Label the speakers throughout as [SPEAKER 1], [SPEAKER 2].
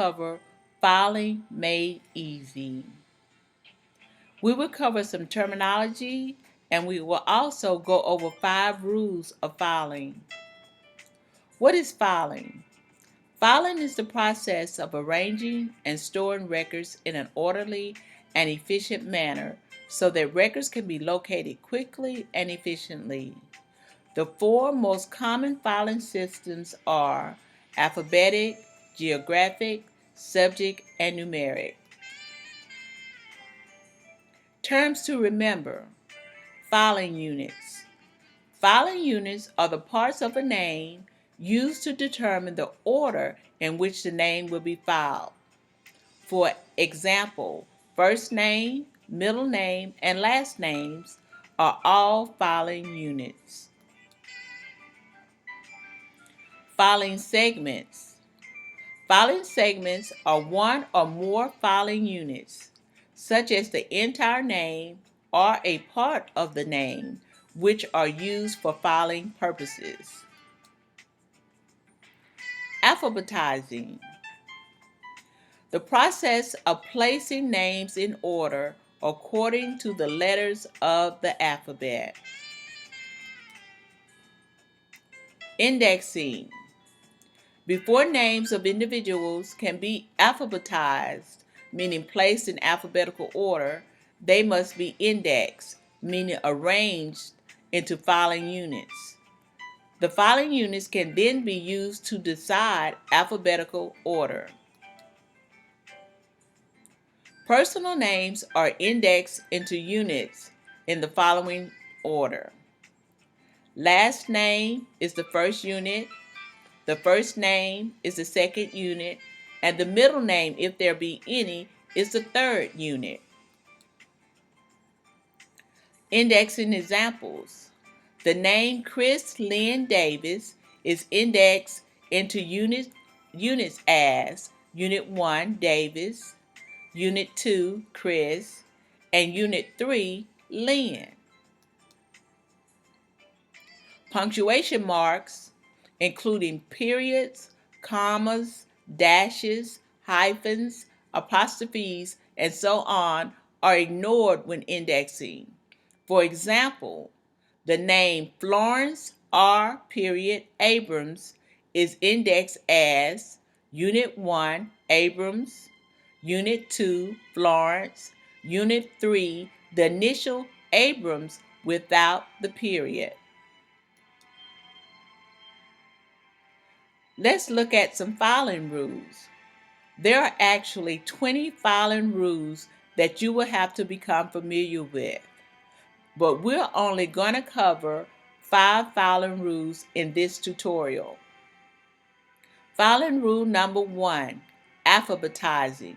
[SPEAKER 1] cover filing made easy. We will cover some terminology and we will also go over 5 rules of filing. What is filing? Filing is the process of arranging and storing records in an orderly and efficient manner so that records can be located quickly and efficiently. The 4 most common filing systems are alphabetic, geographic, subject, and numeric. Terms to remember. Filing units. Filing units are the parts of a name used to determine the order in which the name will be filed. For example, first name, middle name, and last names are all filing units. Filing segments. Filing segments are one or more filing units, such as the entire name or a part of the name, which are used for filing purposes. Alphabetizing. The process of placing names in order according to the letters of the alphabet. Indexing. Before names of individuals can be alphabetized, meaning placed in alphabetical order, they must be indexed, meaning arranged into filing units. The filing units can then be used to decide alphabetical order. Personal names are indexed into units in the following order. Last name is the first unit, the first name is the second unit, and the middle name, if there be any, is the third unit. Indexing examples. The name Chris Lynn Davis is indexed into units as Unit 1, Davis, Unit 2, Chris, and Unit 3, Lynn. Punctuation marks, including periods, commas, dashes, hyphens, apostrophes, and so on, are ignored when indexing. For example, the name Florence R. Abrams is indexed as Unit 1, Abrams, Unit 2, Florence, Unit 3, the initial Abrams without the period. Let's look at some filing rules. There are actually 20 filing rules that you will have to become familiar with, but we're only going to cover 5 filing rules in this tutorial. Filing rule number 1, alphabetizing.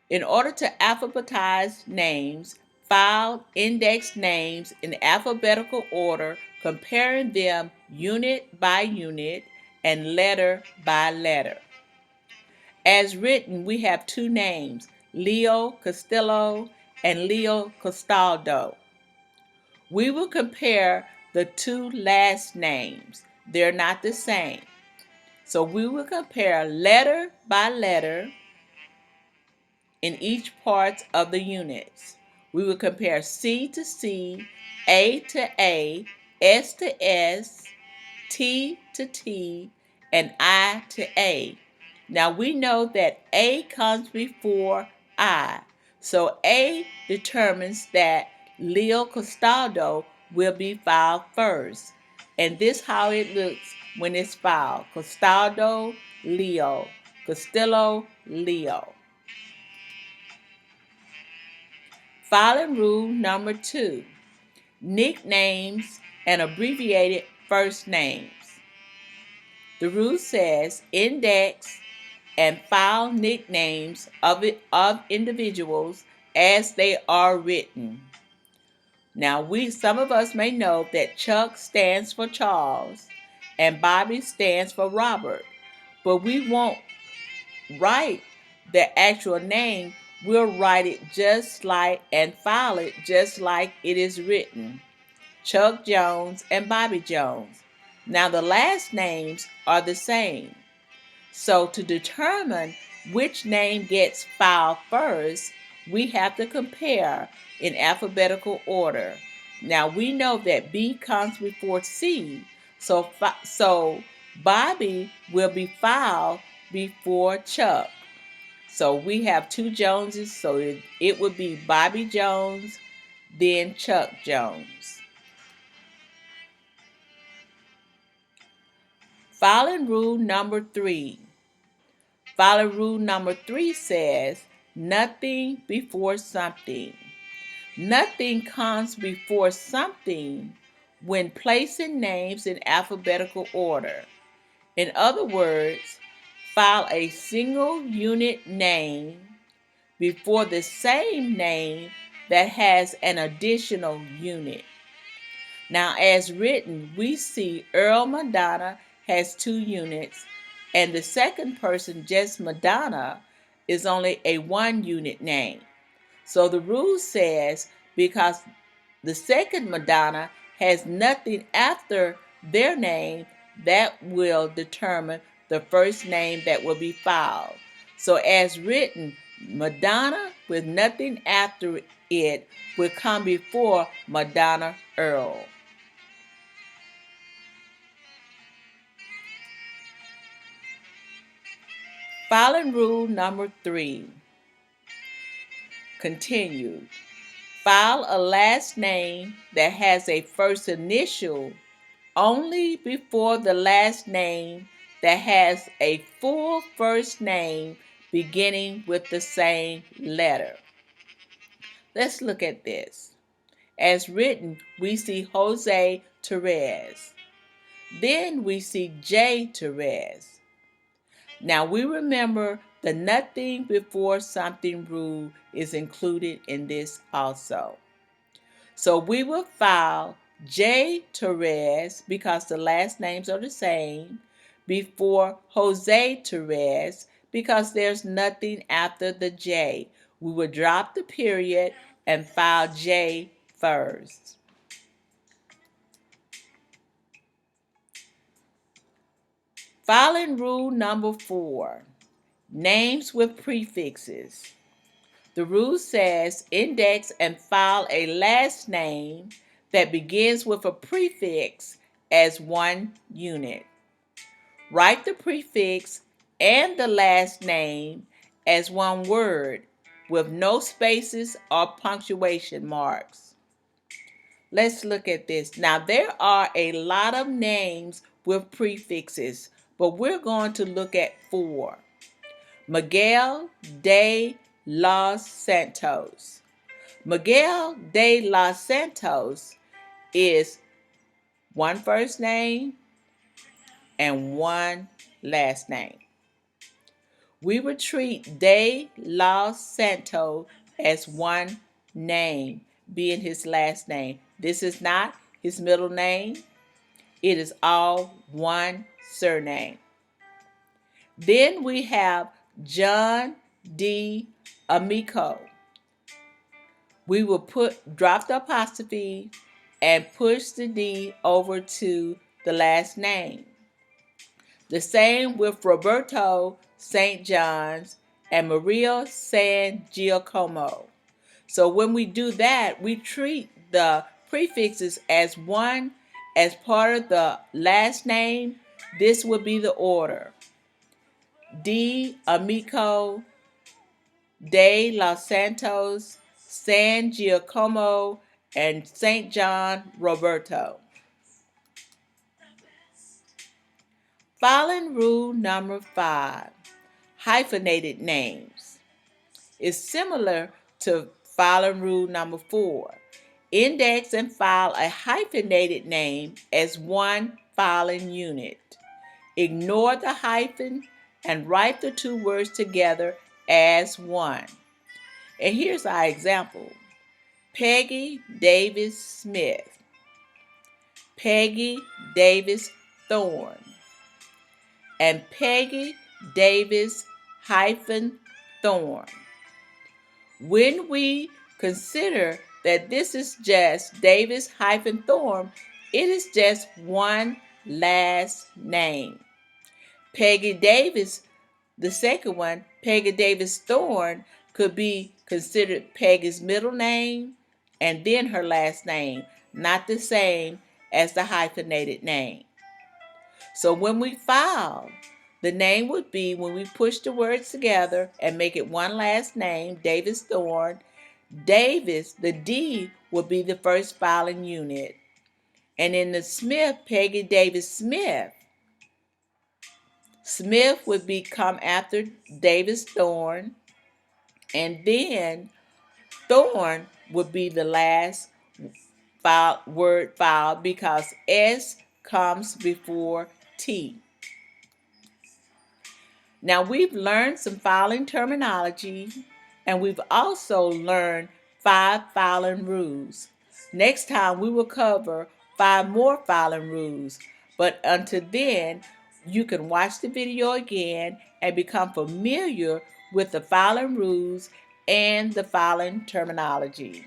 [SPEAKER 1] In order to alphabetize names, file indexed names in alphabetical order, comparing them unit by unit and letter by letter. As written, we have 2 names, Leo Castillo and Leo Castaldo. We will compare the 2 last names. They're not the same. So we will compare letter by letter in each part of the units. We will compare C to C, A to A, S to S, T to T, and I to A. Now we know that A comes before I, so A determines that Leo Castaldo will be filed first. And this how it looks when it's filed. Castaldo, Leo. Castillo, Leo. Filing rule number 2, nicknames and abbreviated first names. The rule says index and file nicknames of individuals as they are written. Now some of us may know that Chuck stands for Charles and Bobby stands for Robert, but we won't write the actual name. We'll write it just like and file it just like it is written. Chuck Jones and Bobby Jones. Now the last names are the same. So to determine which name gets filed first, we have to compare in alphabetical order. Now we know that B comes before C, so Bobby will be filed before Chuck. So we have two Joneses, so it would be Bobby Jones, then Chuck Jones. Filing rule number 3. Filing rule number 3 says nothing before something. Nothing comes before something when placing names in alphabetical order. In other words, file a single unit name before the same name that has an additional unit. Now, as written, we see Earl Madonna has 2 units, and the second person, just Madonna, is only a 1 unit name. So the rule says because the second Madonna has nothing after their name, that will determine the first name that will be filed. So as written, Madonna with nothing after it will come before Madonna Earl. Filing rule number 3. Continued. File a last name that has a first initial only before the last name that has a full first name beginning with the same letter. Let's look at this. As written, we see Jose Therese. Then we see J. Therese. Now we remember the nothing before something rule is included in this also. So we will file J. Therese, because the last names are the same, before Jose Therese, because there's nothing after the J. We will drop the period and file J first. Filing rule number 4. Names with prefixes. The rule says index and file a last name that begins with a prefix as 1 unit. Write the prefix and the last name as 1 word with no spaces or punctuation marks. Let's look at this. Now there are a lot of names with prefixes, but we're going to look at 4. Miguel de los Santos. Miguel de los Santos is 1 first name and 1 last name. We would treat de los Santos as 1 name, being his last name. This is not his middle name. It is all 1 surname. Then we have John D. Amico. We will drop the apostrophe and push the D over to the last name. The same with Roberto St. John's and Maria San Giacomo. So when we do that, we treat the prefixes as 1 as part of the last name. This would be the order: D. Amico, de los Santos, San Giacomo, and St. John Roberto. Filing rule number 5. Hyphenated names is similar to filing rule number 4. Index and file a hyphenated name as 1 filing unit. Ignore the hyphen and write the 2 words together as 1. And here's our example: Peggy Davis Smith, Peggy Davis Thorne, and Peggy Davis Thorne. When we consider that this is just Davis Thorne, it is just 1 last name. Peggy Davis The second one, Peggy Davis Thorne, could be considered Peggy's middle name and then her last name, not the same as the hyphenated name. So when we file, the name would be, when we push the words together and make it one last name, Davis Thorne, Davis, the D would be the first filing unit. And in the Smith, Peggy Davis Smith, Smith would come after Davis Thorne, and then Thorne would be the last word filed because S comes before T. Now we've learned some filing terminology, and we've also learned 5 filing rules. Next time we will cover 5 more filing rules, but until then, you can watch the video again and become familiar with the filing rules and the filing terminology.